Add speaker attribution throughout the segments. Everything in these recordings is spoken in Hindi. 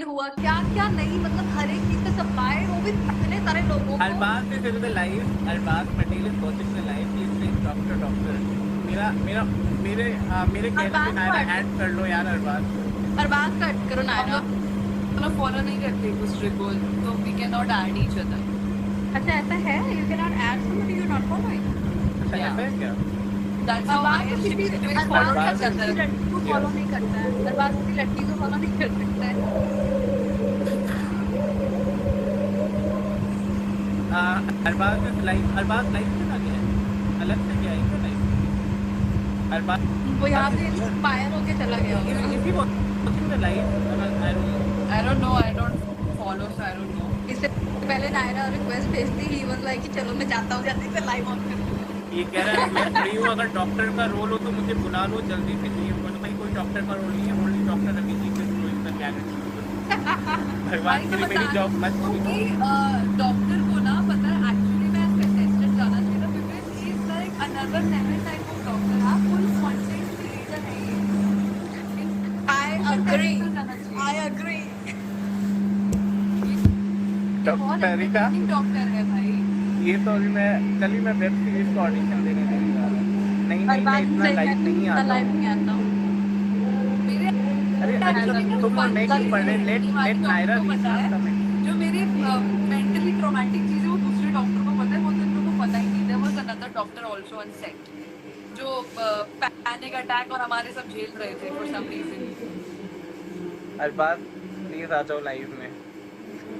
Speaker 1: हुआ क्या क्या नहीं, मतलब हर एक चीज का सप्लाई, वो भी इतने सारे लोगों को।
Speaker 2: Albaz is in the live. Albaz Patel is watching the live. He is saying doctor. मेरा मेरा मेरे मेरे कहने पे
Speaker 1: अरबाज
Speaker 2: नायरा
Speaker 1: कट,
Speaker 2: ऐड कर लो यार अरबाज को।
Speaker 1: अरबाज कट करो
Speaker 3: हम
Speaker 1: नायरा।
Speaker 3: लोग फॉलो नहीं करते एक दूसरे को, तो we can not add each other.
Speaker 1: अच्छा ऐसा है, you can not add somebody you not following.
Speaker 2: अच्छा ऐसा है क्या?
Speaker 3: दैट्स हाउ
Speaker 1: अरबाज
Speaker 3: आई
Speaker 1: तो
Speaker 3: एम
Speaker 1: किसी
Speaker 3: फॉलो
Speaker 1: अरबाज
Speaker 3: कर
Speaker 1: तो
Speaker 3: सकता
Speaker 1: किसी
Speaker 3: है।
Speaker 1: लड़की को फॉलो नहीं करता है, अरबाज किसी लड़की को फॉलो नहीं कर सकता है।
Speaker 2: Arbaz is live. Arbaz live चला गया है, अलग से गया है क्या लाइव? अरबाज
Speaker 1: वो यहाँ से इंस्पायर होके चला गया होगा।
Speaker 2: is he watching the live? I don't know.
Speaker 3: I don't know, I don't follow, so I don't know.
Speaker 1: इससे पहले नायरा रिक्वेस्ट भेजती, ही वाज लाइक कि चलो मैं जाता हूँ, जल्दी से लाइव ऑन कर।
Speaker 2: ये कह रहा है मैं फ्री हूँ, अगर डॉक्टर का रोल हो तो मुझे बुला लो जल्दी से। ये मतलब भाई कोई डॉक्टर का रोल नहीं है, only doctor Abhijeet is doing the character. भगवान के लिए मेरी जॉब मत
Speaker 3: क्योंकि
Speaker 2: छीनो।
Speaker 3: डॉक्टर को ना पता है एक्चुअली मैं कंटेस्टेंट जाना चाहिए था, because he is like another level type of doctor. आप फुल कंटेंट क्रिएटर है।
Speaker 1: I agree.
Speaker 2: Doctor Rica,
Speaker 3: doctor है भाई।
Speaker 2: ये तो अभी मैं कल ही मैं वेब सीरीज को ऑडिशन देने जा रहा हूँ। नहीं मैं इतना लाइव नहीं आता
Speaker 1: लाइव
Speaker 2: हूँ।
Speaker 1: नहीं आता हूँ।
Speaker 3: मेरे
Speaker 2: अरे अनिका तुम नहीं पढ़ रहे, लेट नायरा रीड।
Speaker 3: जो मेरी मेंटली ट्रॉमेटिक चीज है वो दूसरे डॉक्टर को पता है, वो तो इन लोगों को पता ही नहीं। There was another doctor also on set जो पैनिक अटैक और हमारे सब झेल रहे थे for some reason.
Speaker 2: Arbaaz please आ जाओ लाइव में,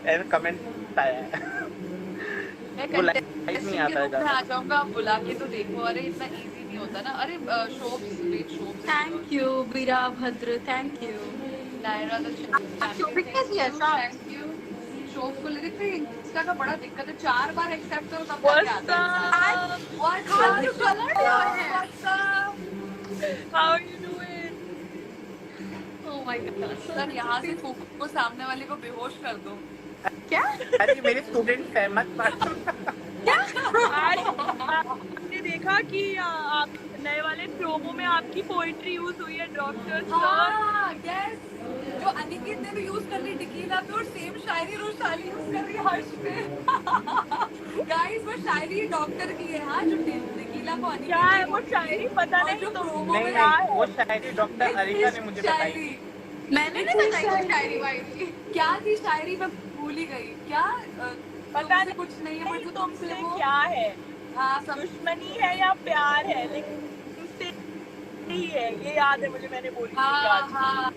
Speaker 2: ऐसा कमेंट आया है। वो लाइव नहीं आता है
Speaker 3: मैं आ जाऊंगा, आप बुला के तो देखो। अरे इतना इजी नहीं होता ना। अरे शोभ
Speaker 1: thank you Bira Bhadra, thank you
Speaker 3: Naira thank you. शोभ को लिख रही इंस्टा का बड़ा दिक्कत है, 4 बार एक्सेप्ट करो तब जाके आता है। What
Speaker 1: How you colored your hair?
Speaker 3: What's up?
Speaker 1: How you doing? Oh my god.
Speaker 3: Sir यहाँ से फूक को सामने वाले को बेहोश कर दो।
Speaker 1: क्या?
Speaker 2: अरे मेरे स्टूडेंट है, मत मारो।
Speaker 1: क्या?
Speaker 4: आपने देखा कि आप नए वाले प्रोमो में आपकी पोइट्री यूज हुई है डॉक्टर।
Speaker 3: हाँ, yes. जो अनिकेत ने भी यूज कर ली टिकीला पे, और सेम शायरी रोशाली यूज कर रही है हर्ष पे। गाइस वो शायरी डॉक्टर की है। हाँ, जो टिकीला को अनिकेत
Speaker 4: क्या है वो शायरी पता नहीं,
Speaker 3: जो
Speaker 4: तो
Speaker 3: प्रोमो
Speaker 2: नहीं
Speaker 3: में
Speaker 2: नहीं वो शायरी डॉक्टर अरिका ने मुझे बताई।
Speaker 3: शायरी
Speaker 1: मैंने नहीं बताई कोई शायरी वायरी।
Speaker 3: क्या थी शायरी, मैं भूल ही गई। क्या
Speaker 4: पता
Speaker 3: नहीं, कुछ नहीं है,
Speaker 4: नहीं
Speaker 3: बट
Speaker 4: तुमसे क्या है,
Speaker 3: हाँ सब
Speaker 4: दुश्मनी है या प्यार है, लेकिन तुमसे ही है, ये याद है मुझे, मैंने बोली थी आज।
Speaker 3: हाँ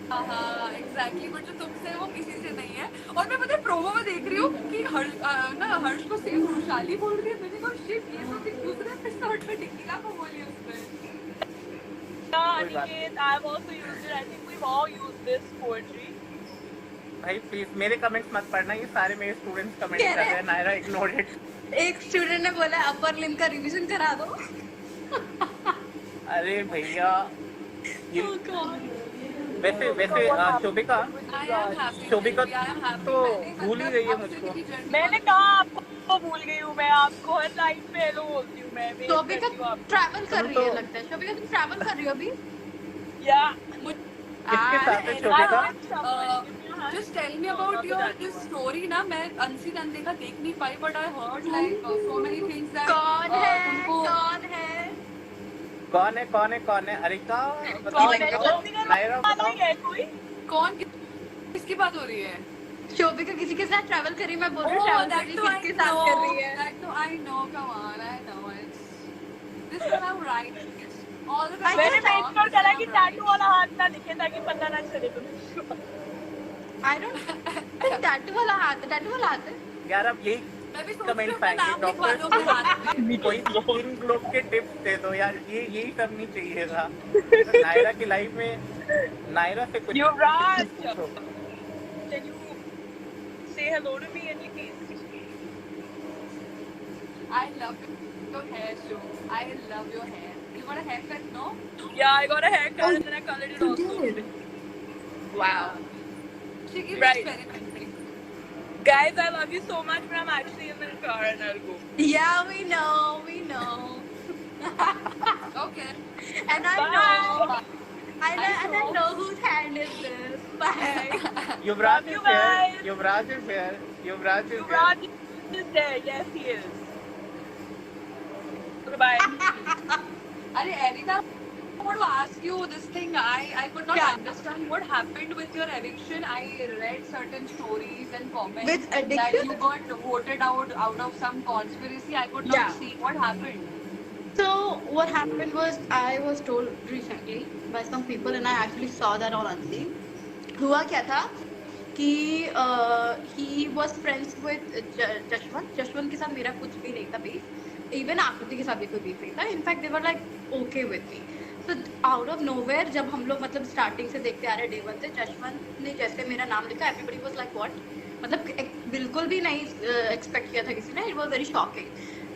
Speaker 3: एग्जैक्टली। बट जो तुमसे वो किसी से नहीं है। और मैं पता है प्रोमो में देख रही हूँ कि हर्ष को सेम वैशाली बोल रही है। मैंने कहा शिट, ये तो दूसरे एपिसोड में टिकीला को बोली उसने।
Speaker 4: Aniket, I've also used it. I think we've all used this poetry.
Speaker 2: भाई प्लीज मेरे कमेंट्स मत पढ़ना, ये सारे मेरे स्टूडेंट्स कमेंट कर रहे हैं। Naira ignore it.
Speaker 1: एक स्टूडेंट ने बोला अपर लिम का रिवीजन करा दो।
Speaker 2: अरे भैया ये
Speaker 1: Oh God.
Speaker 2: वैसे शोभिका तो भूल ही गई है मुझको।
Speaker 4: मैंने कहा आपको भूल गई हूँ मैं, आपको हर लाइफ पे हेलो बोलती हूँ मैं।
Speaker 1: शोभिका ट्रैवल कर रही है लगता है। शोभिका तुम ट्रैवल कर रही हो अभी?
Speaker 4: या
Speaker 2: किसके साथ है Shobhika?
Speaker 3: Just tell me about your this story ना। मैं अनसीन अनदेखा देख नहीं पाई, but I heard like so many things that
Speaker 1: कौन है?
Speaker 3: तुमको
Speaker 1: कौन है?
Speaker 2: कौन है अरिका बताओ। नायरा बताओ
Speaker 3: कौन किसकी बात हो रही है?
Speaker 1: शोभिका किसी के साथ ट्रैवल कर रही है। मैं बोल रही हूँ ट्रैवल कर रही है, किसके साथ कर रही है?
Speaker 3: That तो I know, come on, I know it. This one I'm right. All the time.
Speaker 4: मैंने मेक श्योर करा कि टैटू वाला हाथ ना दिखे ताकि पता ना चले तुम्हें।
Speaker 1: I don't think टैटू वाला हाथ है।
Speaker 2: यार अब यही
Speaker 3: मैं भी सोच रही
Speaker 2: कमेंट
Speaker 3: हूँ
Speaker 2: पाएंगे
Speaker 3: नाम लिखवा दो अपने हाथ में।
Speaker 2: कोई इन लोग के टिप्स दे दो यार, यही करनी चाहिए था। नायरा की लाइफ में नायरा से कुछ
Speaker 4: युवराज,
Speaker 2: पूछो।
Speaker 4: can you say hello to me and please?
Speaker 3: I love your hair, Shu. I love your hair. You got a haircut, no?
Speaker 4: Yeah, I got a haircut and then I colored it also.
Speaker 3: Wow. She keeps
Speaker 4: Right.
Speaker 3: experimenting.
Speaker 4: Guys, I love you so much, but I'm actually in the car and I'll go.
Speaker 1: Yeah, we know.
Speaker 3: Okay.
Speaker 1: And I
Speaker 4: Bye.
Speaker 1: know. I know whose hand is this. Bye.
Speaker 2: Yuvraj
Speaker 4: you
Speaker 2: is here.
Speaker 4: guys.
Speaker 2: Yuvraj is here. Yuvraj is here.
Speaker 4: Yuvraj is there. Yes, he is. Goodbye.
Speaker 3: Arey, Erika, I want to ask you this thing. I could not understand what happened with your eviction. I read certain stories and comments
Speaker 1: With
Speaker 3: that
Speaker 1: addiction?
Speaker 3: you got voted out of some conspiracy. I could not
Speaker 1: Yeah.
Speaker 3: see what happened.
Speaker 1: So what happened was I was told recently by some people and I actually saw that on Unseen. हुआ क्या था कि he was friends with Jashwant के साथ मेरा कुछ भी नहीं था बीफ, इवन आकृति के साथ भी कोई बीफ नहीं था. In fact they were like okay with me. तो आउट ऑफ नोवेयर जब हम लोग मतलब स्टार्टिंग से देखते आ रहे डे वन से जशवंत ने जैसे मेरा नाम लिखा, एवरीबडी वाज लाइक व्हाट, मतलब बिल्कुल भी नहीं एक्सपेक्ट किया था किसी ने. It was very shocking.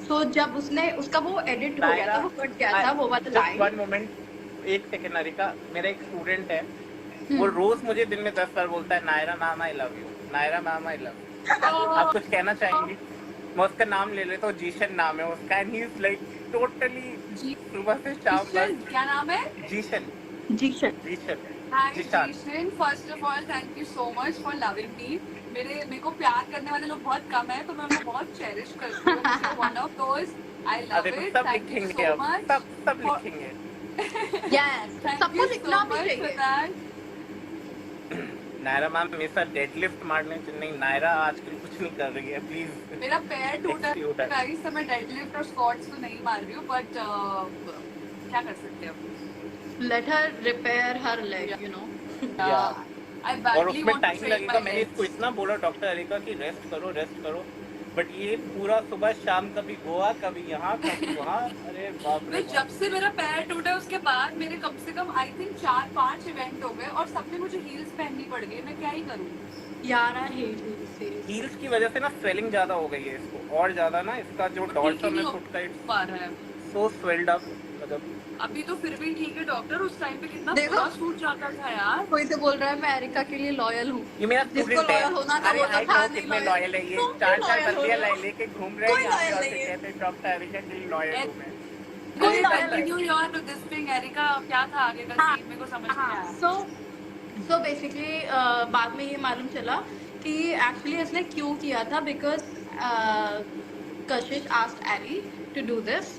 Speaker 1: So जब उसने उसका वो एडिट हो गया था, वो कट गया था, वो वाला लाइन.
Speaker 2: वन मोमेंट, एक सेकंड अरिका. मेरा एक स्टूडेंट है, वो रोज मुझे दिन में 10 बार बोलता है Naira ma'am I love you, Naira ma'am I love you. आप कुछ कहना चाहेंगी? मैं उसका नाम ले लेता हूँ, जीशन नाम है उसका. And he is like totally सुबह से शाम तक.
Speaker 3: क्या नाम है?
Speaker 2: Zeeshan.
Speaker 1: Zeeshan.
Speaker 2: Zeeshan.
Speaker 3: Hi,
Speaker 2: Jishan.
Speaker 3: Jishan. First of all, thank you so much for loving me. मेरे को प्यार करने वाले लोग बहुत कम है, तो मैं उनको बहुत चेरिश करती हूँ. One of those. I love
Speaker 2: अरे
Speaker 3: it.
Speaker 2: सब
Speaker 3: Thank you
Speaker 2: लिखेंगे
Speaker 3: so
Speaker 2: अब,
Speaker 3: much.
Speaker 2: सब
Speaker 3: for-
Speaker 2: लिखेंगे.
Speaker 1: यस,
Speaker 3: Thank
Speaker 1: सबको
Speaker 3: you
Speaker 1: लिखना
Speaker 3: so
Speaker 1: भी
Speaker 3: much for
Speaker 1: चाहिए.
Speaker 3: that.
Speaker 2: नायरा मैम मेरे साथ डेडलिफ्ट मारने नहीं, नायरा आजकल कुछ नहीं कर रही है, प्लीज.
Speaker 3: मेरा पैर टूटा
Speaker 2: Excuse
Speaker 3: है गाइस, तो मैं डेडलिफ्ट और स्क्वाट्स तो नहीं मार रही हूँ, बट क्या कर सकते हैं अब?
Speaker 1: Let her repair her leg, you know.
Speaker 2: Yeah.
Speaker 3: I
Speaker 2: और
Speaker 3: badly
Speaker 2: उसमें
Speaker 3: want to
Speaker 2: टाइम
Speaker 3: train
Speaker 2: लगेगा.
Speaker 3: my
Speaker 2: मैंने इसको
Speaker 3: legs.
Speaker 2: इतना बोला डॉक्टर अरिका की रेस्ट करो, बट ये पूरा सुबह शाम कभी गोवा कभी यहाँ कभी वहाँ. अरे बाप रे
Speaker 3: मैं
Speaker 2: बाप.
Speaker 3: जब से मेरा पैर टूटा उसके बाद मेरे कम से कम आई थिंक 4-5 इवेंट हो गए और सब में मुझे हील्स पहननी पड़ गई. मैं क्या ही करूँ?
Speaker 1: यार I hate heels, seriously.
Speaker 2: Heels की वजह से ना स्वेलिंग ज्यादा हो गई है इसको, और ज्यादा ना इसका जो डॉल्टम है फुट का, इट्स
Speaker 3: पा रहा है.
Speaker 2: सो स्वेल्ड अप. मतलब
Speaker 3: अभी तो फिर भी ठीक है डॉक्टर, उस टाइम पे कितना
Speaker 1: देखो।
Speaker 3: बुरा सूट जाता था यार.
Speaker 1: कोई से बोल रहा है मैं एरिका के लिए लॉयल हूँ.
Speaker 2: ये मेरा
Speaker 1: जिसको
Speaker 2: स्टूडेंट है.
Speaker 1: loyal होना था
Speaker 2: अरे
Speaker 1: वो तो
Speaker 2: आई
Speaker 1: था
Speaker 2: नो
Speaker 1: नहीं
Speaker 2: कितने
Speaker 1: loyal.
Speaker 2: लॉयल है ये.
Speaker 1: तुम भी
Speaker 2: 4
Speaker 1: loyal
Speaker 2: बंदियां
Speaker 1: हो ना?
Speaker 2: लेके घूम रहे हैं
Speaker 1: कोई
Speaker 2: यहाँ
Speaker 1: loyal
Speaker 2: पे,
Speaker 1: नहीं है.
Speaker 2: कहते हैं डॉक्टर अरिका के लिए लॉयल हूँ मैं.
Speaker 1: कोई loyal नहीं.
Speaker 3: Continue your to this thing Erica, क्या था आगे का
Speaker 1: हाँ,
Speaker 3: सीन? मेरे को समझ नहीं आया.
Speaker 1: सो बेसिकली बाद में ये मालूम चला कि एक्चुअली इसने क्यों किया था, because Kashish asked Eddie to do this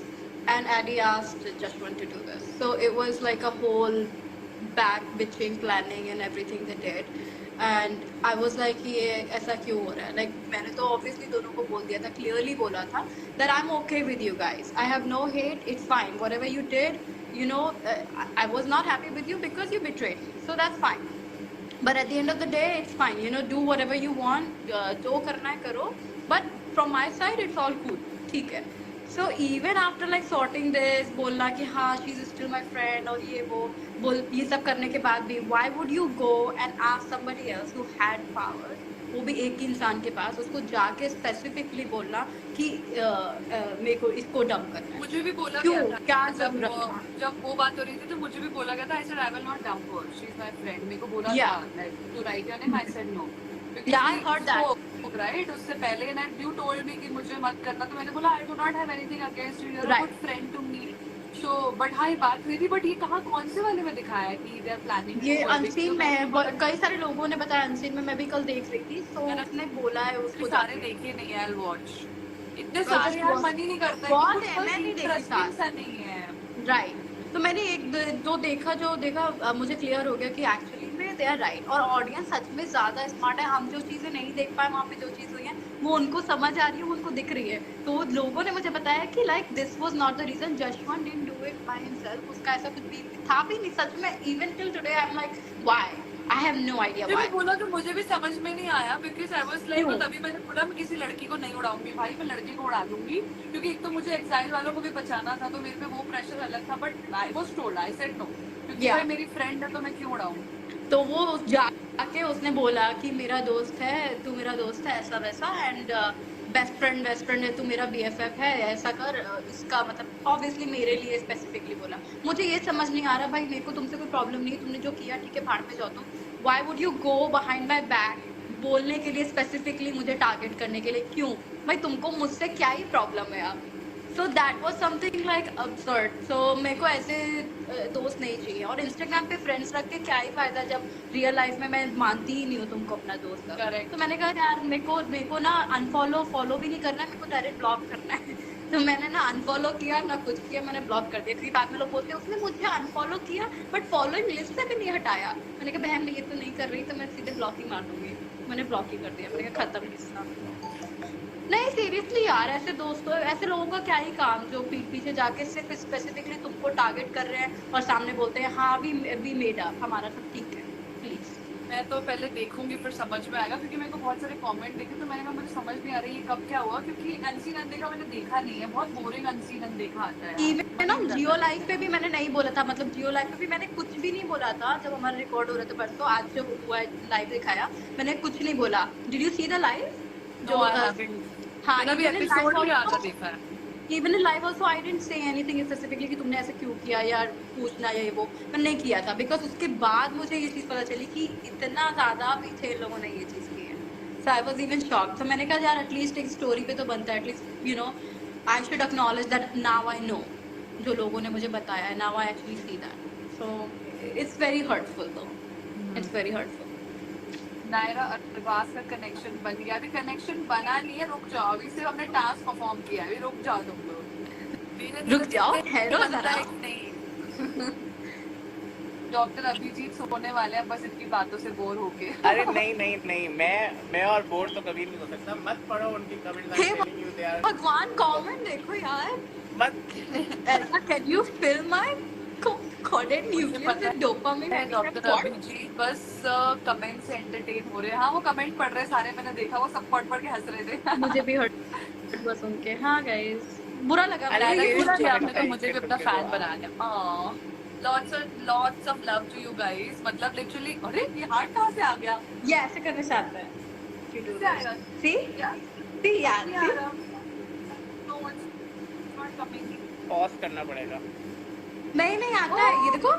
Speaker 1: and Eddie asked Jashwant to do this. So it was like a whole back bitching planning and everything they did. And I was like ये ऐसा क्यों हो रहा है? Like मैंने तो obviously दोनों को बोल दिया था, clearly बोला था that I'm okay with you guys. I have no hate. It's fine. Whatever you did, you know, I was not happy with you because you betrayed me. So that's fine. But at the end of the day, it's fine. You know, do whatever you want. जो करना है करो. But from my side, it's all cool. ठीक है. So even after like sorting this, बोलना कि हाँ she's still my friend और ये वो बोल ये सब करने के बाद भी why would you go and ask somebody else who had power, वो भी एक इंसान के पास, उसको जाके स्पेसिफिकली बोलना कि मेरे को इसको डंप करना है.
Speaker 3: मुझे भी बोला
Speaker 1: क्यों?
Speaker 3: गया था
Speaker 1: क्या
Speaker 3: जब
Speaker 1: जरूरत था?
Speaker 3: जब वो बात हो रही थी तो मुझे भी बोला गया था. I said I will not dump her. She is my friend. मेरे को बोला
Speaker 1: Yeah.
Speaker 3: था like to write your name. I said no.
Speaker 1: Yeah, I heard that.
Speaker 3: Right? उससे पहले ना you told me कि मुझे मत करना, तो मैंने बोला I do not have anything against you. You're a
Speaker 1: Right.
Speaker 3: good friend to me. So but हाँ ये बात हुई थी, but ये कहाँ कौन से वाले में दिखाया है कि they are planning?
Speaker 1: ये
Speaker 3: to
Speaker 1: अनसीन में है. कई सारे लोगों ने बताया अनसीन में, मैं भी कल देख रही थी. तो
Speaker 3: मैंने
Speaker 1: उसने बोला है उसको
Speaker 3: उसको सारे देखे नहीं है. I'll watch. इतने
Speaker 1: Well,
Speaker 3: सारे
Speaker 1: just
Speaker 3: यार
Speaker 1: watch.
Speaker 3: मन ही नहीं करता
Speaker 1: बहुत
Speaker 3: कि
Speaker 1: है,
Speaker 3: कुछ
Speaker 1: मैं नहीं देखी
Speaker 3: interesting
Speaker 1: साथ.
Speaker 3: सा नहीं है.
Speaker 1: राइट. तो मैंने जो देखा मुझे क्लियर हो गया कि एक्चुअली में दे आर राइट. और ऑडियंस सच में ज्यादा स्मार्ट है. हम जो चीजें नहीं देख पाए वहाँ पे जो चीज हुई है वो उनको समझ आ रही है, वो उनको दिख रही है. तो लोगों ने मुझे बताया कि like this was not the reason. Jashwant didn't do it by himself. उसका ऐसा कुछ भी था भी नहीं सच में. Even till today I am like why. I have no idea
Speaker 3: जब
Speaker 1: व्हाई.
Speaker 3: मैं बोला तो मुझे भी समझ में नहीं आया, बिकॉज आई वाज लाइक,
Speaker 1: क्यों?
Speaker 3: तभी मैंने बोला मैं किसी लड़की को नहीं उड़ाऊंगी भाई, मैं लड़के को उड़ा दूंगी, क्योंकि एक तो मुझे एक्साइल वालों को भी बचाना था, तो मेरे पे वो प्रेशर अलग था. But I was told, I said no, क्योंकि
Speaker 1: Yeah.
Speaker 3: भाई मेरी फ्रेंड है तो मैं क्यों उड़ाऊं.
Speaker 1: तो वो जाके उसने बोला कि मेरा दोस्त है, तू मेरा दोस्त है, ऐसा वैसा. एंड बेस्ट फ्रेंड है, तू मेरा BFF है, ऐसा कर. इसका मतलब ऑब्वियसली मेरे लिए स्पेसिफिकली बोला. मुझे ये समझ नहीं आ रहा भाई, मेरे को तुमसे कोई प्रॉब्लम नहीं है, तुमने जो किया ठीक है, भाड़ में जाओ तुम. Why would you go behind my back बोलने के लिए, स्पेसिफिकली मुझे टारगेट करने के लिए? क्यों भाई? तुमको मुझसे क्या ही प्रॉब्लम है? आप So that was something like absurd. So मेरे को ऐसे दोस्त नहीं चाहिए. और इंस्टाग्राम पे फ्रेंड्स रख के क्या ही फायदा जब रियल लाइफ में मैं मानती ही नहीं हूँ तुमको अपना दोस्त.
Speaker 3: Correct.
Speaker 1: तो मैंने कहा यार मेरे को ना अनफॉलो फॉलो भी नहीं करना है, मेरे को डायरेक्ट ब्लॉक करना है. तो मैंने ना अनफॉलो किया ना कुछ किया, मैंने ब्लॉक कर दिया. क्योंकि बाद में लोग बोलते हैं उसने मुझे अनफॉलो किया बट फॉलोइंग लिस्ट से भी नहीं हटाया. मैंने कहा बहन मैं ये तो नहीं कर रही, तो मैं सीधे ब्लॉक ही मार दूंगी. मैंने ब्लॉक ही कर दिया. मैंने कहा खत्म किस्सा. नहीं सीरियसली यार, ऐसे दोस्तों ऐसे लोगों का क्या ही काम जो पीठ पीछे जाके सिर्फ स्पेसिफिकली तुमको टारगेट कर रहे हैं और सामने बोलते हैं हाँ वी मेड अप, हमारा सब ठीक है. प्लीज.
Speaker 3: मैं तो पहले देखूंगी फिर समझ में आएगा, क्योंकि मेरे को बहुत सारे कमेंट देखे तो मैंने कहा मुझे समझ नहीं आ रही ये कब क्या हुआ, क्योंकि अनसीन अनदेखा मैंने देखा नहीं है. बहुत बोरिंग अनसीन अनदेखा आता है.
Speaker 1: इवन ना जियो लाइव पे भी मैंने नहीं बोला था. मतलब जियो लाइव पे भी मैंने कुछ भी नहीं बोला था जब हमारा रिकॉर्ड हो रहा था परसों. आज जो हुआ लाइव दिखाया मैंने कुछ नहीं बोला. Did you see the live?
Speaker 3: जो
Speaker 1: हाँ
Speaker 3: मैंने भी एपिसोड भी आधा देखा है.
Speaker 1: Even in live also I didn't say anything specifically कि तुमने ऐसे क्यों किया या पूछना या ये वो. मैंने नहीं किया था बिकॉज उसके बाद मुझे ये चीज़ पता चली कि इतना ज़्यादा पीछे इन लोगों ने ये चीज़ की है. सो आई वॉज इवन शॉक. तो मैंने कहा यार एटलीस्ट एक स्टोरी पे तो बनता है. At least you know I should acknowledge that now I know. जो लोगों ने मुझे बताया है now I actually see that. So it's very hurtful though. It's very hurtful.
Speaker 3: Naira Arbaaz का कनेक्शन बन गया. अभी कनेक्शन बना नहीं है, रुक जाओ. अभी सिर्फ हमने टास्क परफॉर्म किया है. अभी रुक जाओ तुम लोग.
Speaker 1: रुक जाओ, ठहरो जरा.
Speaker 3: नहीं डॉक्टर अभिजीत सोने वाले हैं बस इनकी बातों से बोर होके.
Speaker 2: अरे नहीं मैं और बोर तो कभी नहीं हो सकता. मत पढ़ो उनकी कमेंट.
Speaker 1: भगवान कमेंट देखो यार.
Speaker 2: मत.
Speaker 1: Can you fill my caudate nucleus with dopamine.
Speaker 3: Doctor Abhijeet बस कमेंट से एंटरटेन हो रहे हैं. हाँ वो कमेंट पढ़ रहे सारे, मैंने देखा वो सब पढ़ के हंस रहे थे.
Speaker 1: मुझे भी हर्ट बस सुन के. हाँ गाइस बुरा लगा.
Speaker 3: आपने तो मुझे भी अपना फैन बना लिया. Lots of love to you guys. मतलब literally अरे ये हार्ट कहाँ से आ गया?
Speaker 1: ये ऐसे करने से आता है. See यार.
Speaker 3: No one's not coming.
Speaker 2: Pause करना पड़ेगा.
Speaker 1: नहीं आता है. ये देखो.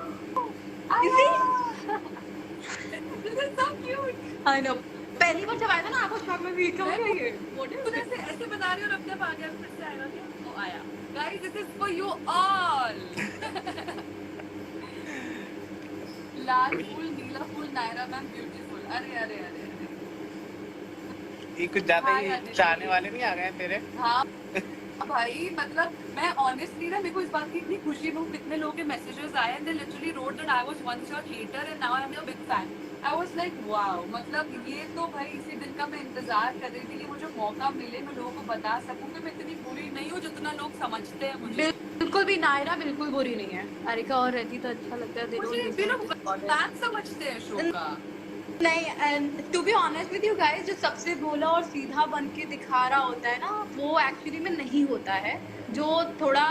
Speaker 3: This is so cute.
Speaker 1: I know. पहली बार जब आया था ना आपको शॉक में भी क्या हो गया ये.
Speaker 3: तुम ऐसे बता रही हो और अब जब आ गया फिर से आएगा क्या? वो आया. Guys, this is for you all. लाल फूल नीला फूल नायरा मैम ब्यूटीफुल. अरे
Speaker 2: ये कुछ ज्यादा ही चाहने वाले नहीं आ गए तेरे.
Speaker 3: हाँ भाई मतलब मैं ऑनेस्टली ना मेरे को इस बात की इतनी खुशी हूँ. कितने लोगों के मैसेजेस आए and they literally wrote that I was once your hater and now I am your big fan. I was like wow. मतलब ये तो भाई इसी दिन का मैं इंतजार कर रही थी कि मुझे मौका मिले, मैं लोगों को बता सकूं कि मैं इतनी बुरी नहीं हूँ जितना लोग समझते हैं मुझे.
Speaker 1: बिल्कुल भी नायरा बिल्कुल बुरी नहीं है. अरिका और रहती तो अच्छा लगता है.
Speaker 3: मुझे भी लोग फैन समझते हैं शो का.
Speaker 1: नहीं. And to be honest with you guys, जो सबसे भोला और सीधा बन के दिखा रहा होता है ना वो एक्चुअली में नहीं होता है. जो थोड़ा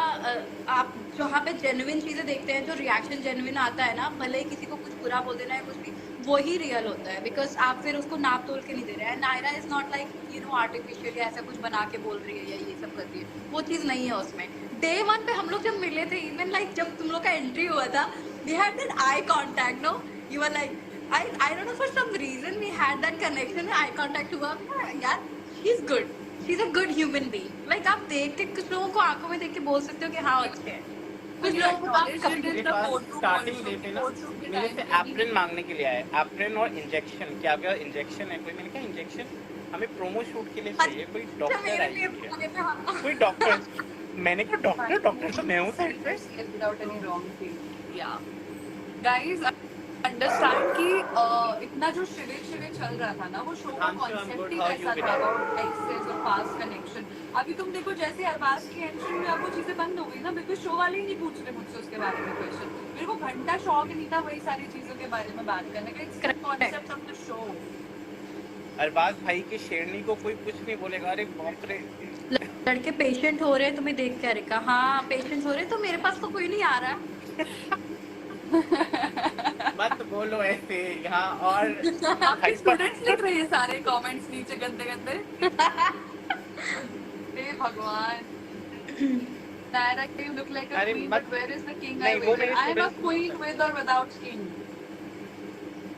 Speaker 1: आप जहाँ पे जेन्युइन चीजें देखते हैं, जो रिएक्शन जेन्युइन आता है ना, भले ही किसी को कुछ बुरा बोल देना है कुछ भी, वही रियल होता है. बिकॉज आप फिर उसको नाप तोल के नहीं दे रहे हैं. Naira is not like you know artificial या ऐसा कुछ बना के बोल रही है या ये सब कर रही है. वो चीज़ नहीं है उसमें. डे 1 पे हम लोग जब मिले थे, इवन लाइक जब तुम लोग का एंट्री हुआ था, we had that eye contact. No you are like I don't know, for some reason we had that connection. eye contact हुआ यार. She's good. She's a good human being. Like आप देख के कुछ लोगों को आंखों में देख के बोल सकते हो कि हाँ अच्छे हैं. कुछ लोगों को आप कभी
Speaker 2: स्टार्टिंग डे पे ना मेरे से एप्रिन मांगने के लिए आए. एप्रिन और इंजेक्शन. क्या क्या इंजेक्शन है कोई? मैंने कहा इंजेक्शन हमें प्रोमो शूट के लिए चाहिए. कोई डॉक्टर आई. कोई डॉक्टर. मैंने कहा डॉक्टर तो मैं हूँ साइड पे.
Speaker 3: without any wrong thing. Yeah. Guys, understand कि इतना जो शिविर चल रहा था ना वो शो का कॉन्सेप्ट ही ऐसा था अबाउट एक्सेस और फास्ट कनेक्शन. अभी तुम देखो जैसे अरबाज की एंट्री में अब वो चीजें बंद हो गई ना. बिल्कुल शो वाले ही नहीं पूछ रहे मुझसे उसके बारे में क्वेश्चन. मेरे को घंटा शौक नहीं था वही सारी चीजों के बारे में बात करने का. It's concept of the show.
Speaker 2: Arbaz भाई की शेरनी को कोई कुछ नहीं बोलेगा. अरे बाप रे.
Speaker 1: लड़के पेशेंट हो रहे हैं तुम्हें देख के. अरिका हाँ पेशेंट हो रहे हैं तो मेरे पास तो कोई नहीं आ रहा.
Speaker 2: मत बोलो ऐसे यहाँ. और
Speaker 3: स्टूडेंट्स लिख रहे हैं सारे कमेंट्स नीचे गंदे गंदे. हे भगवान. Naira, you look like a queen, but where is the king? I am a queen with or without king.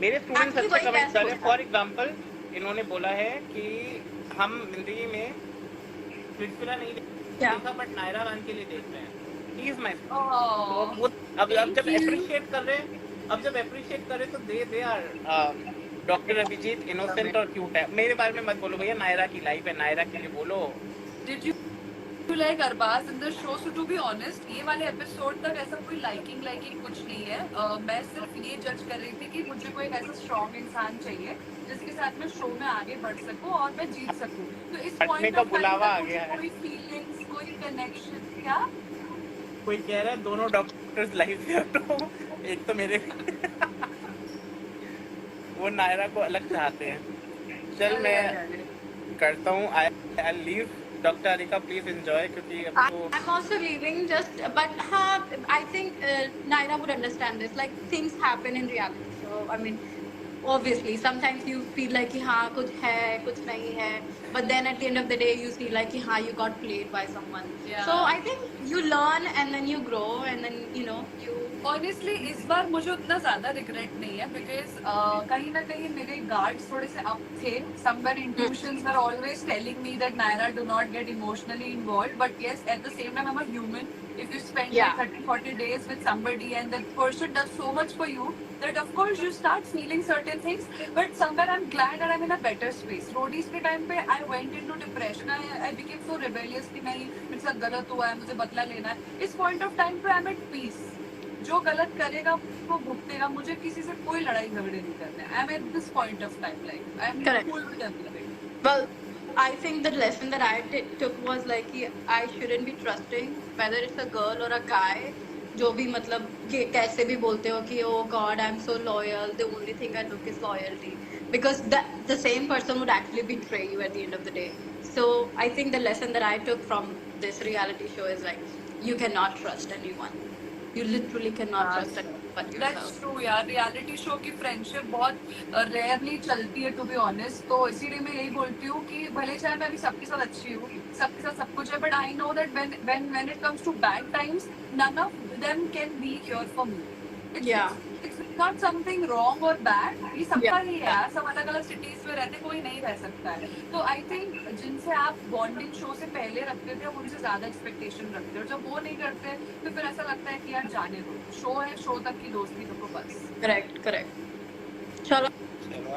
Speaker 2: मेरे स्टूडेंट्स अच्छे कमेंट्स कर रहे हैं. फॉर एग्जांपल इन्होंने बोला है कि हम जिंदगी में चुटकुला नहीं
Speaker 1: क्या?
Speaker 2: देखा बट नायरा खान के लिए देख रहे हैं. ही इज माय
Speaker 3: Oh,
Speaker 2: वो अब जब
Speaker 3: thank you.
Speaker 2: अप्रिशिएट कर रहे हैं, तो they are doctor Abhijeet innocent और क्यूट है. मेरे बारे में मत बोलो भैया, नायरा की लाइफ है, नायरा के लिए बोलो.
Speaker 3: Did you like Arbaz in the show? So to be honest, ये वाले एपिसोड तक ऐसा कोई लाइकिंग कुछ नहीं है. मैं सिर्फ ये जज कर रही थी कि मुझे कोई ऐसा स्ट्रॉन्ग इंसान चाहिए जिसके साथ मैं शो में आगे बढ़ सकूं और मैं जीत सकूं. तो इस
Speaker 2: हटने
Speaker 3: पॉइंट
Speaker 2: का
Speaker 3: ऑफ
Speaker 2: बुलावा आ
Speaker 3: टाइम
Speaker 2: गया है.
Speaker 3: कोई फीलिंग्स, कोई कनेक्शन क्या?
Speaker 2: कोई कह रहा है दोनों डॉक्टर्स लाइफ है, तो एक तो मेरे वो नायरा को अलग चाहते हैं. चल मैं करता हूँ. I leave. Doctor areca please enjoy, क्योंकि अब तो
Speaker 1: I'm also leaving just, but I think Naira would understand this. Like things happen in reality, so I mean, obviously sometimes you feel like कि हाँ कुछ है कुछ नहीं है, but then at the end of the day you feel like कि हाँ you got played by someone.
Speaker 3: Yeah.
Speaker 1: So I think you learn and then you grow and then you.
Speaker 3: Honestly, इस बार मुझे उतना ज्यादा रिग्रेट नहीं है बिकॉज कहीं ना कहीं मेरे गार्ड्स थोड़े से अप थे. Somewhere intuitions were always telling me that Naira do not get emotionally involved, but yes, at the same time I'm a human. If you spend
Speaker 1: Yeah.
Speaker 3: like 30-40 days with somebody and that person does so much for you that of course you start feeling certain things, but somewhere I'm glad that I'm in a better space. Roadies के time पे I went into depression. I became so rebellious कि नहीं, मेरे साथ गलत हुआ है, मुझे बदला लेना है. इस point of time पे I'm at peace. जो गलत करेगा वो भुगतेगा. मुझे किसी से कोई लड़ाई झगड़े नहीं करने. I am at this point of time like I am
Speaker 1: Correct.
Speaker 3: Cool with everything.
Speaker 1: Well, I think the lesson that I took was like कि I shouldn't be trusting whether it's a girl or a guy. जो भी मतलब कि कैसे भी बोलते हो कि oh God I'm so loyal, the only thing I look is loyalty, because the same person would actually betray you at the end of the day. So I think the lesson that I took from this reality show is like you cannot trust anyone. You literally cannot trust anyone but
Speaker 3: that's
Speaker 1: yourself.
Speaker 3: True यार. रियलिटी शो की फ्रेंडशिप बहुत रेयरली चलती है टू बी ऑनेस्ट. तो इसीलिए मैं यही बोलती हूँ कि भले चाहे मैं अभी सबके साथ अच्छी हूँ, सबके साथ सब कुछ है, but I know that when it comes to bad times none of them can be here for me.
Speaker 1: Yeah.
Speaker 3: It's not something wrong or bad. ये सबका
Speaker 1: Yeah.
Speaker 3: ही है यार. सब अलग अलग सिटीज में रहते, कोई नहीं रह सकता है. तो आई थिंक जिनसे आप बॉन्डिंग शो से पहले रखते थे उनसे ज्यादा एक्सपेक्टेशन रखते हो. जब वो नहीं करते तो फिर ऐसा लगता है कि यार जाने दो, शो है, शो तक की दोस्ती रखो बस.
Speaker 1: Correct. Chalo.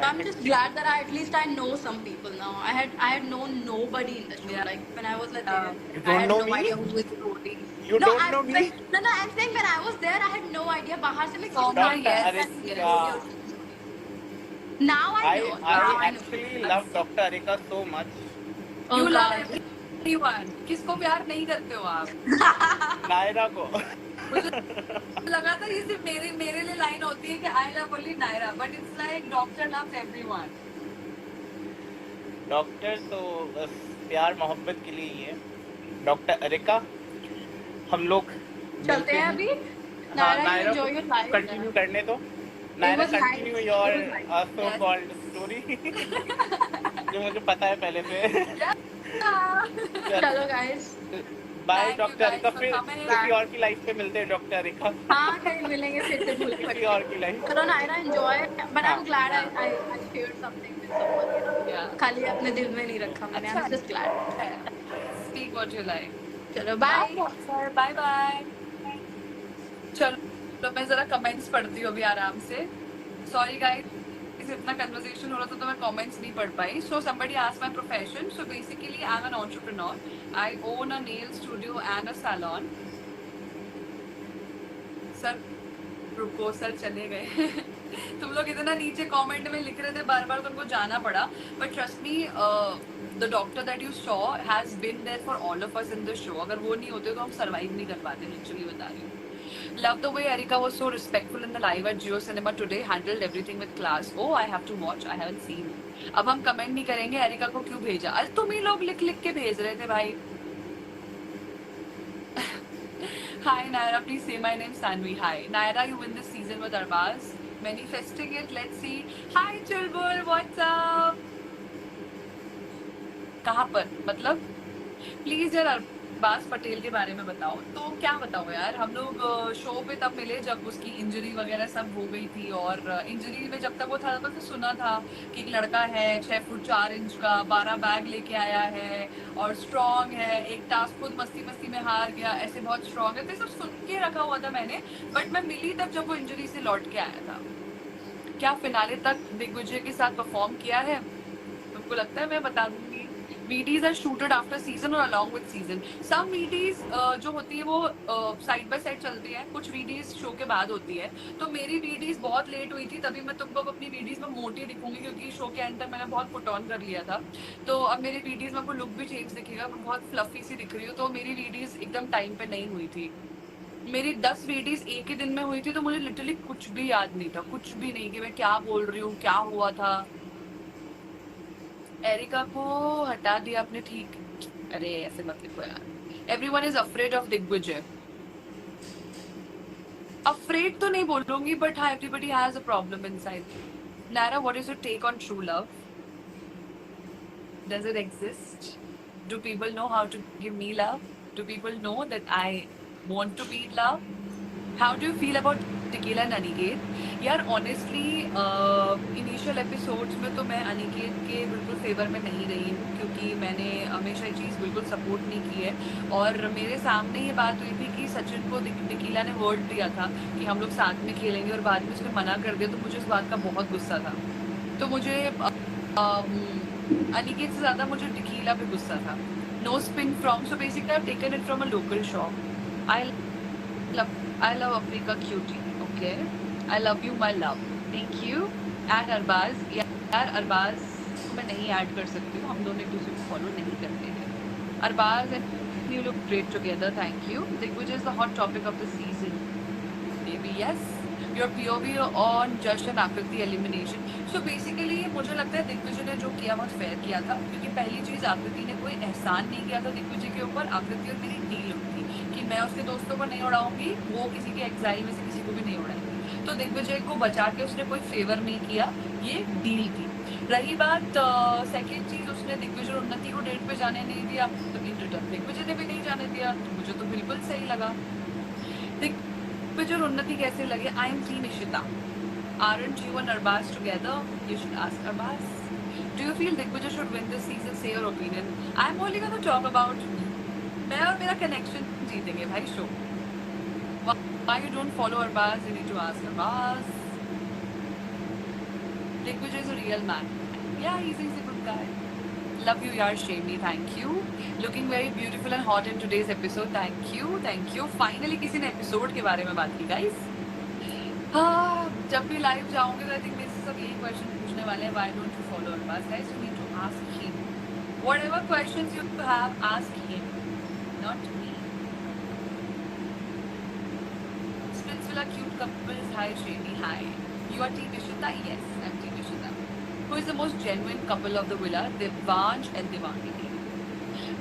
Speaker 1: I'm just glad that at least I know some people now. I had known nobody in the show.
Speaker 3: Yeah.
Speaker 1: Like when I was like there,
Speaker 2: You
Speaker 1: I
Speaker 2: don't
Speaker 1: had
Speaker 2: know
Speaker 1: no
Speaker 2: me?
Speaker 1: idea who was Rodi.
Speaker 2: You
Speaker 1: No,
Speaker 2: don't know me?
Speaker 1: No, I'm saying when I was there, I had no idea. बाहर से मैं
Speaker 3: Oh
Speaker 1: किसी
Speaker 3: my
Speaker 1: को
Speaker 3: yes,
Speaker 1: नहीं
Speaker 3: yes.
Speaker 1: जानती. Now I know. Now
Speaker 2: I
Speaker 1: I know.
Speaker 2: actually love Dr. Arika so much.
Speaker 1: Oh,
Speaker 3: You love
Speaker 1: God.
Speaker 3: everyone. किसको प्यार नहीं करते हो आप?
Speaker 2: नायरा को.
Speaker 3: लगा था ये सिर्फ मेरे लिए लाइन होती है कि I love only Naira, but it's like doctor loves everyone.
Speaker 2: Doctor तो बस प्यार मोहब्बत के लिए ही है. डॉक्टर अरिका, हम लोग
Speaker 1: चलते हैं अभी.
Speaker 2: हाँ,
Speaker 1: Naira, you enjoy your life.
Speaker 2: Continue करने दो. Naira
Speaker 1: was nice.
Speaker 2: Continue your
Speaker 3: It
Speaker 2: so called story जो मुझे पता है पहले से.
Speaker 1: चलो guys.
Speaker 2: Bye
Speaker 3: Thank you
Speaker 2: doctor
Speaker 3: guys
Speaker 2: Erica.
Speaker 3: for
Speaker 2: फिर
Speaker 3: coming.
Speaker 2: किसी और की लाइफ पे मिलते हैं डॉक्टर अरिका.
Speaker 1: हाँ कहीं मिलेंगे फिर से भूल
Speaker 2: किसी और की लाइफ.
Speaker 1: चलो Naira, enjoy. But I'm glad I shared something with someone.
Speaker 3: Yeah.
Speaker 1: खाली अपने दिल में नहीं रखा मैंने. I'm just glad.
Speaker 3: Speak what you like.
Speaker 1: चलो bye.
Speaker 3: Bye bye. चलो तो मैं जरा कमेंट्स पढ़ती हूँ अभी आराम से. सॉरी गाइस, इतना कन्वर्सेशन हो रहा था तो मैं कमेंट्स नहीं पढ़ पाई. सो somebody asked my profession. So basically I'm an entrepreneur. I own a nail studio and a salon. Sir रुको, सर चले गए. तुम लोग इतना नीचे कमेंट में लिख रहे थे, बार बार तुमको जाना पड़ा. But trust me, the doctor that you saw has been there for all of us in the show. अगर वो नहीं होते तो हम सर्वाइव नहीं कर पाते. लिटरली बता रही हूँ. Love the way Arika was so respectful in the live at Jio Cinema today. Handled everything with class. Oh, I have to watch. I haven't seen. अब हम कमेंट नहीं करेंगे एरिका को क्यों भेजा. आज तुम ही लोग लिख के भेज रहे थे भाई. Hi Naira, please say my name Sanvi. Hi Naira, you win this season with Arbaz. Manifesting it. Let's see. Hi Chulbul, what's up? कहाँ पर मतलब? Please यार अरबाज पटेल के बारे में बताओ। तो क्या बताओ यार, हम लोग शो पे तब मिले जब उसकी इंजरी वगैरह सब हो गई थी, और इंजरी में जब तक वो था तब तो सुना था कि एक लड़का है 6 फुट 4 इंच का, 12 बैग लेके आया है और स्ट्रांग है, एक टास्क खुद मस्ती मस्ती में हार गया, ऐसे बहुत स्ट्रांग है, तो ये सब सुन के रखा हुआ था मैंने। बट मैं मिली तब जब वो इंजरी से लौट के आया था। क्या फिनाले तक दिग्विजय के साथ परफॉर्म किया है? तुमको लगता है? मैं बता दूंगी। VDs are shooted after season और along with season. Some VDs जो होती है वो साइड बाय साइड चलती है, कुछ VDs शो के बाद होती है। तो मेरी VDs बहुत लेट हुई थी, तभी मैं तुमको अब अपनी VDs में मोटी दिखूंगी, क्योंकि शो के एंड तक मैंने बहुत पुट ऑन कर लिया था। तो अब मेरी VDs में आपको लुक भी चेंज दिखेगा, मैं बहुत फ्लफी सी दिख रही हूँ। तो मेरी VDs एकदम टाइम पे नहीं हुई थी। मेरी 10 VDs एक ही दिन में हुई थी, तो मुझे लिटरली कुछ भी याद नहीं था, कुछ भी नहीं कि मैं क्या बोल रही हूँ, क्या हुआ था। एरिका को हटा दिया आपने, ठीक। अरे ऐसे मत लिखो यार। Everyone is afraid of Digvijay. Afraid तो नहीं बोलूंगी, बट हाँ, everybody has a problem inside. Naira, what is your take on true love? Does it exist? Do people know how to give me love? Do people know that I want to be love? How do you feel about Tequila and Aniket? यार ऑनेस्टली इनिशियल एपिसोड्स में तो मैं अनिकेत के बिल्कुल फेवर में नहीं रही हूँ, क्योंकि मैंने हमेशा ये चीज़ बिल्कुल सपोर्ट नहीं की है। और मेरे सामने ये बात हुई थी कि सचिन को टिकीला ने वर्ड दिया था कि हम लोग साथ में खेलेंगे, और बाद में उसने मना कर दिया, तो मुझे इस बात का बहुत गुस्सा था। तो मुझे अनिकेत से ज़्यादा मुझे टिकीला पे गुस्सा था। No spin from, so basically I have taken it from a local shop. I love Africa cutie, okay? I love you, my love. Thank you. At Arbaz, यार अरबाज को मैं नहीं ऐड कर सकती हूँ, हम दोनों एक दूसरे को फॉलो नहीं करते हैं। Arbaaz and you look great together, thank you. Digvijay is the hot topic of the season. Maybe yes. Your POV on Just and Akriti elimination. So basically मुझे लगता है दिग्विजय ने जो किया बहुत फेयर किया था, क्योंकि पहली चीज़ आकृति ने कोई एहसान नहीं किया था दिग्विजय के ऊपर। आकृति और मेरी डील थी कि मैं उसके दोस्तों को नहीं उड़ाऊंगी, वो किसी के एग्जाइल में से किसी को भी नहीं उड़ाएंगी। तो दिग्विजय को बचा के उसने कोई फेवर नहीं किया, ये डील थी। रही बात सेकेंड चीज़, उसने दिग्विजय और उन्नति को डेट पे जाने नहीं दिया, तो इन रिटर्न दिग्विजय ने भी नहीं जाने दिया, तो मुझे तो बिल्कुल सही लगा। दिग्विजय और उन्नति कैसे लगे? I am team Ishita. Aren't you and Arbaz together? You should ask Arbaz. Do you feel Digvijay should win this season? Say your opinion. I'm only going to talk about me. मैं और मेरा connection जीतेंगे भाई show. Why you don't follow Arbaz? You need to ask Arbaz. Digvijay is a real man. Yeah, he's a good guy. Love you, yaar, Shamey. Thank you. Looking very beautiful and hot in today's episode. Thank you, thank you. Finally किसी ने episode के बारे में बात की, guys. हाँ, जब भी लाइव जाऊंगे तो आई थिंक मेरे से सब यही क्वेश्चन पूछने वाले हैं, why don't you follow Arbaz? Guys, you need to ask him whatever questions you have, ask him, not me. Spritzvilla cute couples, hi Shani, hi. You are team Ishita? Yes, I'm team Ishita. Who is the most genuine couple of the villa? Devansh and Devangini.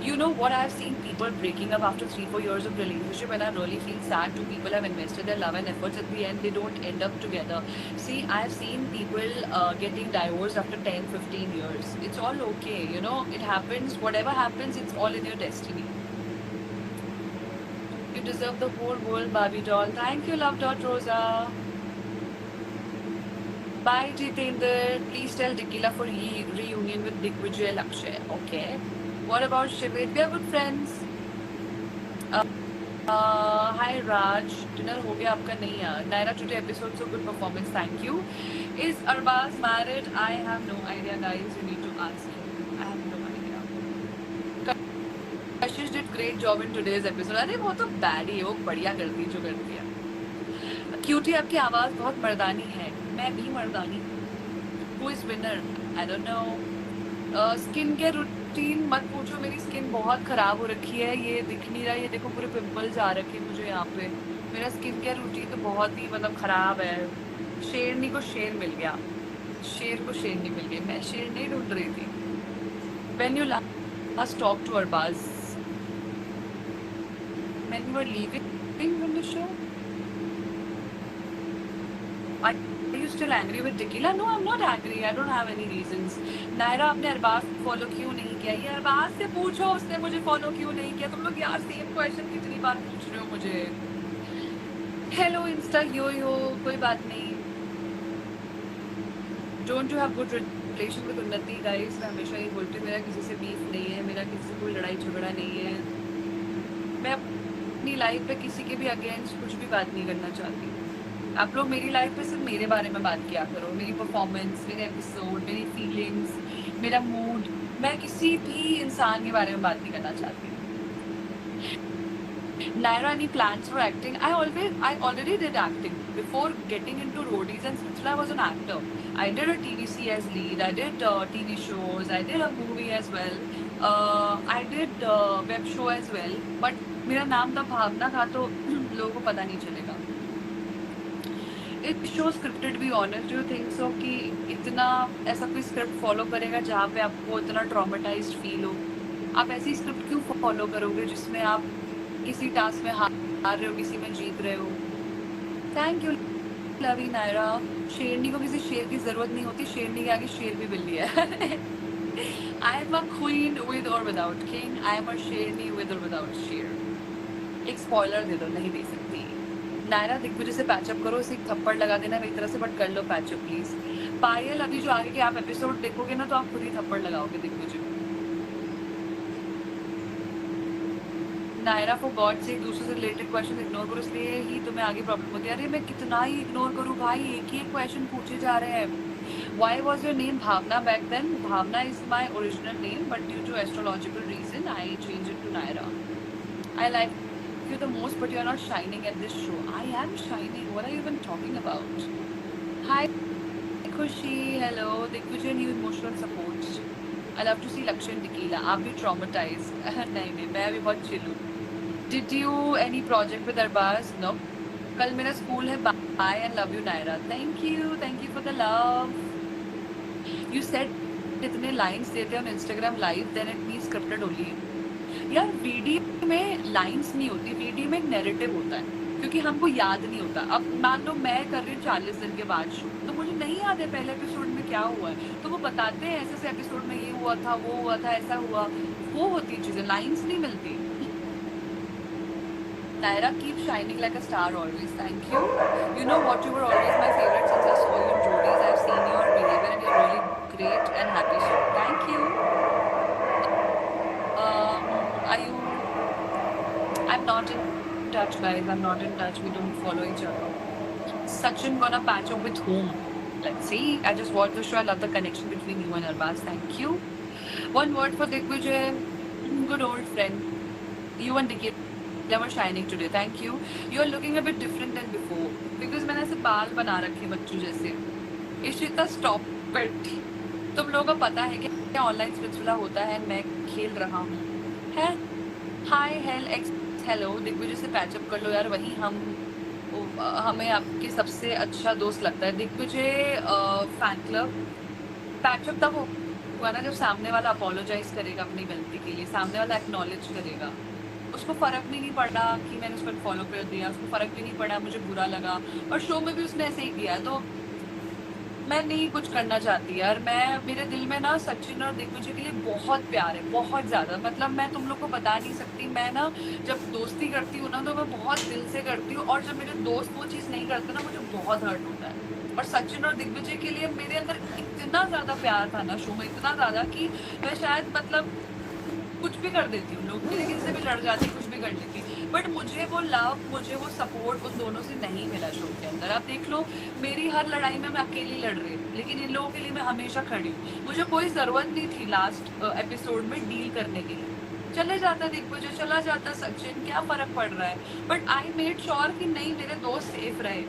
Speaker 3: You know what, I've seen people breaking up after 3-4 years of relationship, and I really feel sad. Two people have invested their love and efforts, at the end they don't end up together. See, I've seen people getting divorced after 10-15 years. It's all okay, you know, it happens. Whatever happens, it's all in your destiny. You deserve the whole world, Barbie doll. Thank you, love dot Rosa. Bye, Jitendra. Please tell Dikila for reunion with Digvijay Lakshay. Okay. What about Shivit? We are good friends. Hi Raj. Dinner हो गया आपका? नहीं यार. Naira, today episode so good performance. Thank you. Is Arbaz married? I have no idea, guys. You need to ask him. I have no idea. Kashish did great job in today's episode. अरे वो तो bad ही है, वो बढ़िया करती जो करती है। Cutie, आपकी आवाज़ बहुत मर्दानी है। मैं भी मर्दानी। Who is winner? I don't know. Skin care routine मत पूछो, मेरी स्किन बहुत ख़राब हो रखी है, ये दिख नहीं रहा, ये देखो पूरे पिंपल्स आ रखे हैं मुझे यहाँ पे। मेरा स्किन केयर रूटीन तो बहुत ही मतलब ख़राब है। शेरनी को शेर मिल गया, शेर को शेरनी मिल गई, मैं शेर नहीं ढूंढ रही थी। When you last talked to Arbaz? When you were leaving from the show? Are you still angry with Tequila? No, I'm not angry. I don't have any reasons. Naira, आपने अरबाज फॉलो क्यों नहीं किया? ये अरबाज से पूछो, उसने मुझे फॉलो क्यों नहीं किया? तुम लोग यार सेम क्वेश्चन कितनी बार पूछ रहे हो मुझे. हेलो इंस्टा यो, कोई बात नहीं. Don't you have good relation with उन्नति गाइस. मैं हमेशा ये बोलती हूँ, मेरा किसी से बीफ नहीं है, मेरा किसी से कोई लड़ाई झगड़ा नहीं है. मैं अपनी लाइफ पे किसी के भी अगेंस्ट कुछ भी बात नहीं करना चाहती. आप लोग मेरी लाइफ पे सिर्फ मेरे बारे में बात किया करो, मेरी परफॉर्मेंस, मेरे एपिसोड, मेरी फीलिंग्स, मेरा मूड. मैं किसी भी इंसान के बारे में बात नहीं करना चाहती. Naira, any plans for acting? I already did acting before getting into roadies and Smithla. I was an actor. I did a TVC as lead. I did TV shows. I did a movie as well. I did web show as well. But मेरा नाम तब भावना था तो लोगों को पता नहीं चलेगा. It shows scripted, be honest. Do you think so कि इतना ऐसा कोई स्क्रिप्ट फॉलो करेगा जहाँ पे आपको इतना ट्रॉमेटाइज्ड फील हो? आप ऐसी स्क्रिप्ट क्यों फॉलो करोगे जिसमें आप किसी टास्क में हार रहे हो, किसी में जीत रहे हो? थैंक यू लवी नायरा. शेरनी को किसी शेर की जरूरत नहीं होती, शेरनी के आगे शेर भी बिल्ली है. I am a queen with or without king. I am a शेरनी विद और विदाउट शेर. एक स्पॉइलर दे दो, नहीं दे सकती. नायरा, दिग्विजय से पैचअप करो, उसे एक थप्पड़ लगा देना मेरी तरफ से, बट कर लो पैचअप प्लीज. पायल, अभी जो आगे के आप एपिसोड देखोगे ना तो आप खुद ही थप्पड़ लगाओगे दिग्विजय. नायरा, फॉर गॉड से दूसरे से रिलेटेड क्वेश्चन इग्नोर करो, इसलिए ही तुम्हें आगे प्रॉब्लम होती है. अरे मैं कितना ही इग्नोर करूँ भाई, एक ही एक क्वेश्चन पूछे जा रहे हैं. Why was your name Bhavna back then? Bhavna is my original name, but due to astrological reason, I changed it to Naira. I like you the most, but you're not shining at this show. I am shining. What are you even talking about? Hi, Khushi. Hello. Digvijay, new emotional support. I love to see Lakshan Tequila. आप भी traumatized? नहीं, मैं अभी बहुत chill हूँ. Did you any project with Arbaz? No. कल मेरा स्कूल है. Bye and love you Naira. Thank you for the love. You said इतने लाइन्स देते हैं on Instagram live, then it means scripted only. यार वीडियो में लाइन्स नहीं होती, वीडियो में एक नैरेटिव होता है, क्योंकि हमको याद नहीं होता. अब मान लो मैं कर रही हूँ 40 दिन के बाद शो, तो मुझे नहीं याद है पहले एपिसोड में क्या हुआ है, तो वो बताते हैं ऐसे एपिसोड में ये हुआ था, वो हुआ था, ऐसा हुआ. वो होती चीजें, लाइन्स नहीं मिलती. Naira, keep shining like a star always. Thank you. You know what, you were always my favorite since I saw you in Jodi's. I've seen your behavior and you're really great and happy. So thank you. Are you? I'm not in touch, guys. I'm not in touch. We don't follow each other. Sachin gonna patch up with whom? Let's see. I just watched the show. I love the connection between you and Arbaz. Thank you. One word for Digvijay. Good old friend. You and Digvijay were shining today. Thank you. You are looking a bit different than before. Because मैंने ऐसे बाल बना रखे बच्चों जैसे. Ishita, stop it. तुम लोगों को पता है क्या ऑनलाइन स्पिरिचुअल होता है? मैं खेल रहा हूँ. है? Hi hello x hello. Digvijay से पैचअप कर लो यार. वही हमें आपके सबसे अच्छा दोस्त लगता है. दिग्विजय फैन क्लब पैचअप तब होगा ना जब सामने वाला अपोलोजाइज करेगा अपनी गलती के लिए, सामने वाला एक्नॉलेज करेगा. उसको फर्क भी नहीं पड़ा कि मैंने उसको फॉलो कर दिया, उसको फर्क भी नहीं पड़ा मुझे बुरा लगा, और शो में भी उसने ऐसे ही किया. तो मैं नहीं कुछ करना चाहती यार. मैं मेरे दिल में ना सचिन और दिग्विजय के लिए बहुत प्यार है, बहुत ज़्यादा. मतलब मैं तुम लोग को बता नहीं सकती. मैं ना जब दोस्ती करती हूँ ना तो मैं बहुत दिल से करती हूँ, और जब मेरे दोस्त वो चीज़ नहीं करते ना मुझे बहुत हर्ट होता है. और सचिन और दिग्विजय के लिए मेरे अंदर इतना ज़्यादा प्यार था ना शो में, इतना ज़्यादा कि मैं शायद मतलब कुछ भी कर देती हूँ. लोग मेरे किसी से भी लड़ जाती, कुछ भी कर लेती, बट मुझे वो लव, मुझे वो सपोर्ट उन दोनों से नहीं मिला शो के अंदर. आप देख लो मेरी हर लड़ाई में मैं अकेली लड़ रही हूँ, लेकिन इन लोगों के लिए मैं हमेशा खड़ी हूँ. मुझे कोई ज़रूरत नहीं थी लास्ट एपिसोड में डील करने के लिए. चले जाता दिग्विजय, चला जाता सचिन, क्या फ़र्क पड़ रहा है. बट आई मेड श्योर कि नहीं, मेरे दोस्त सेफ रहे.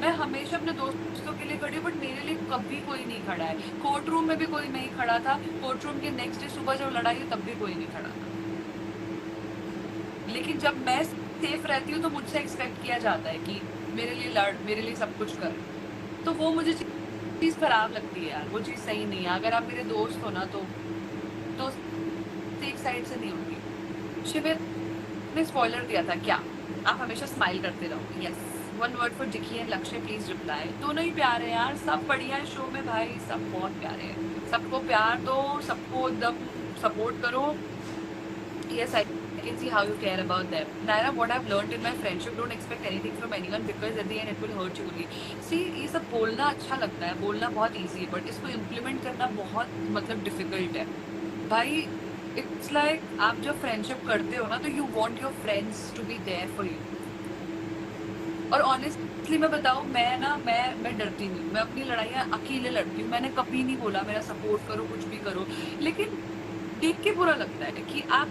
Speaker 3: मैं हमेशा अपने दोस्तों के लिए खड़ी हूँ, बट मेरे लिए कभी कोई नहीं खड़ा है. कोर्ट रूम में भी कोई नहीं खड़ा था. कोर्ट रूम के नेक्स्ट डे सुबह जब लड़ाई हुई तब भी कोई नहीं खड़ा था. लेकिन जब मैं सेफ रहती हूँ तो मुझसे एक्सपेक्ट किया जाता है कि मेरे लिए लड़, मेरे लिए सब कुछ कर. तो वो मुझे चीज़ खराब लगती है यार. वो चीज़ सही नहीं है. अगर आप मेरे दोस्त हो ना तो एक साइड से नहीं होगी. शिविर ने स्पॉइलर दिया था क्या? आप हमेशा स्माइल करते रहो. Yes, one word for Dicky and Lakshay, please reply. दोनों ही प्यारे हैं यार, सब बढ़िया है शो में भाई, सब बहुत प्यारे हैं, सबको प्यार दो, सबको एकदम सपोर्ट करो. Yes, I can see how you care about them. Naira, what I've learned in my friendship, don't expect anything from anyone because at the end it will hurt you only. See, ये सब बोलना अच्छा लगता है, बोलना बहुत easy है, but इसको implement करना बहुत मतलब difficult है. भाई, it's like आप जब friendship करते हो ना, तो you want your friends to be there for you. और ऑनेस्टली मैं बताऊँ, मैं डरती नहीं, मैं अपनी लड़ाइयाँ अकेले लड़ती हूँ. मैंने कभी नहीं बोला मेरा सपोर्ट करो, कुछ भी करो, लेकिन देख के बुरा लगता है कि आप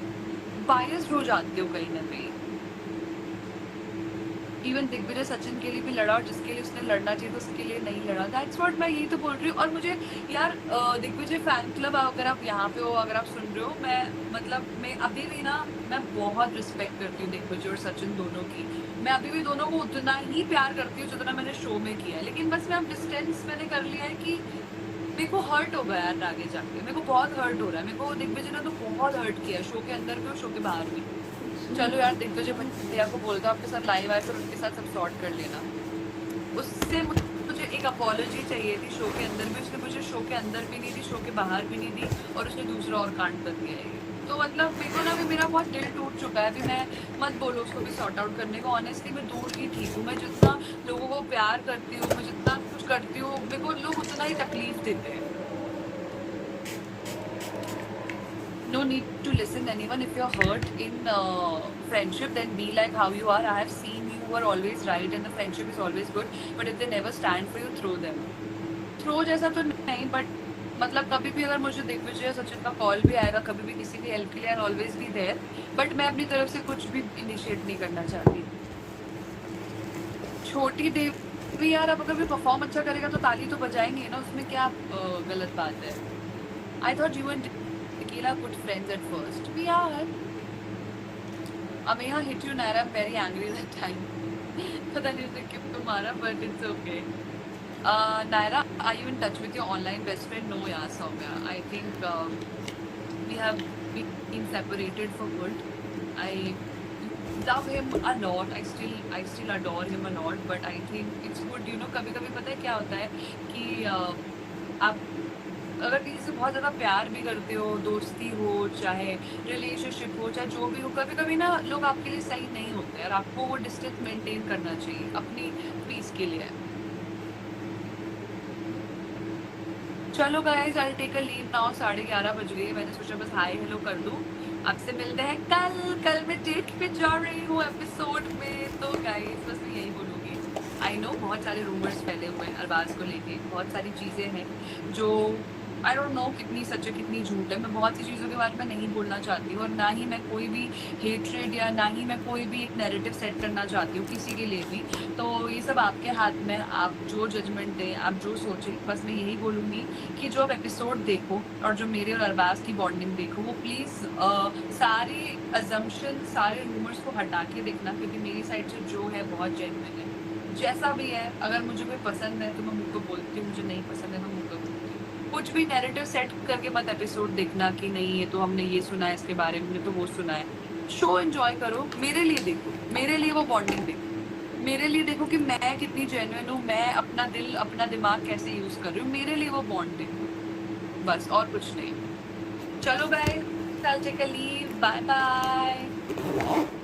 Speaker 3: बायस्ड हो जाते हो कहीं ना कहीं. इवन दिग्विजय सचिन के लिए भी लड़ा, और जिसके लिए उसने लड़ना चाहिए तो उसके लिए नहीं लड़ा. दैट्स व्हाट मैं यही तो बोल रही हूँ. और मुझे यार दिग्विजय फैन क्लब, अगर आप यहाँ पे हो, अगर आप सुन रहे हो, मैं अभी भी ना, मैं बहुत रिस्पेक्ट करती हूँ दिग्विजय और सचिन दोनों की. मैं अभी भी दोनों को उतना ही प्यार करती हूँ जितना मैंने शो में किया है. लेकिन बस मैं अब डिस्टेंस मैंने कर लिया है कि मेरे को हर्ट होगा यार आगे जाके. मेरे को बहुत हर्ट हो रहा है. मेरे को दिग्विजय ने तो बहुत हर्ट किया, शो के अंदर भी और शो के बाहर भी. चलो यार, दिग्विजय भैया को बोलता हूँ आपके साथ लाइव आए, फिर उनके साथ सब सॉर्ट कर लेना. उससे मुझे एक अपॉलॉजी चाहिए थी शो के अंदर भी. उसने मुझे शो के अंदर भी नहीं दी, शो के बाहर भी नहीं दी, और उसने दूसरा और कांड कर दिया है. तो मतलब मेरे को ना अभी मेरा बहुत दिल टूट चुका है. अभी मैं मत बोलो उसको भी सॉर्ट आउट करने को. ऑनेस्टली मैं दूर ही ठीक हूँ. मैं जितना लोगों को प्यार करती हूँ, मैं जितना कुछ करती हूँ, मेरे को लोग उतना ही तकलीफ देते हैं. No need to listen anyone. If you're hurt in friendship, then be like how you are. I have seen you are always right and the friendship is always good. But if they never stand for you, throw them. Throw जैसा तो नहीं, but मतलब कभी भी अगर मुझे दिग्विजय या सचिन का कॉल भी आएगा, कभी भी किसी भी हेल्प के लिए, I'll always be there. But मैं अपनी तरफ से कुछ भी इनिशिएट नहीं करना चाहती. छोटी देव भी यार, अब अगर भी परफॉर्म अच्छा करेगा तो ताली तो बजाएंगे ना, उसमें क्या गलत बात है. I thought you and Tequila good friends at first. We are. Ameya hit you, Naira. I'm very angry that time. पता नहीं उसे क्यों मारा, but it's okay. Naira, are you in touch with your online best friend? No, yeah, Soumya. I think we have been separated for good. I love him a lot. I still adore him a lot. But I think it's good, you know. कभी-कभी पता है क्या होता है कि आप अगर किसी से बहुत ज़्यादा प्यार भी करते हो, दोस्ती हो, चाहे रिलेशनशिप हो, चाहे जो भी हो, कभी कभी ना लोग आपके लिए सही नहीं होते और आपको वो डिस्टेंस मेंटेन करना चाहिए अपनी पीस के लिए. चलो guys, I take a leave now. 11:30 बज गए. मैंने सोचा बस हाय हेलो कर दूं. आपसे मिलते हैं कल मैं डेट पे जा रही हूँ एपिसोड में. तो गाइस बस मैं यही बोलूँगी. आई नो बहुत सारे रूमर्स फैले हुए हैं अरबाज को लेके, बहुत सारी चीज़ें हैं जो आई डोंट नो कितनी सच है कितनी झूठ है. मैं बहुत सी चीज़ों के बारे में नहीं बोलना चाहती हूँ, और ना ही मैं कोई भी हेट्रेड या ना ही मैं कोई भी एक नैरेटिव सेट करना चाहती हूँ किसी के लिए भी. तो ये सब आपके हाथ में, आप जो जजमेंट दें, आप जो सोचें. बस मैं यही बोलूँगी कि जो आप एपिसोड देखो और जो मेरे और अरबाज की बॉन्डिंग देखो, वो प्लीज़ सारे अजम्पशन, सारे रूमर्स को हटा के देखना, क्योंकि मेरी साइड से जो है बहुत जेन्युइन है. जैसा भी है, अगर मुझे कोई पसंद है तो मैं मुझको बोलती हूँ, मुझे नहीं पसंद है मैं मुझको बोलती हूँ. कुछ भी नैरेटिव सेट करके मत एपिसोड देखना कि नहीं ये तो हमने ये सुना है इसके बारे में, तो वो सुना है. शो एंजॉय करो, मेरे लिए देखो, मेरे लिए वो बॉन्डिंग देखो, मेरे लिए देखो कि मैं कितनी जेन्युइन हूँ, मैं अपना दिल अपना दिमाग कैसे यूज़ कर रही हूँ. मेरे लिए वो बॉन्ड देखो, बस और कुछ नहीं. चलो guys, I'll take a leave. Bye bye.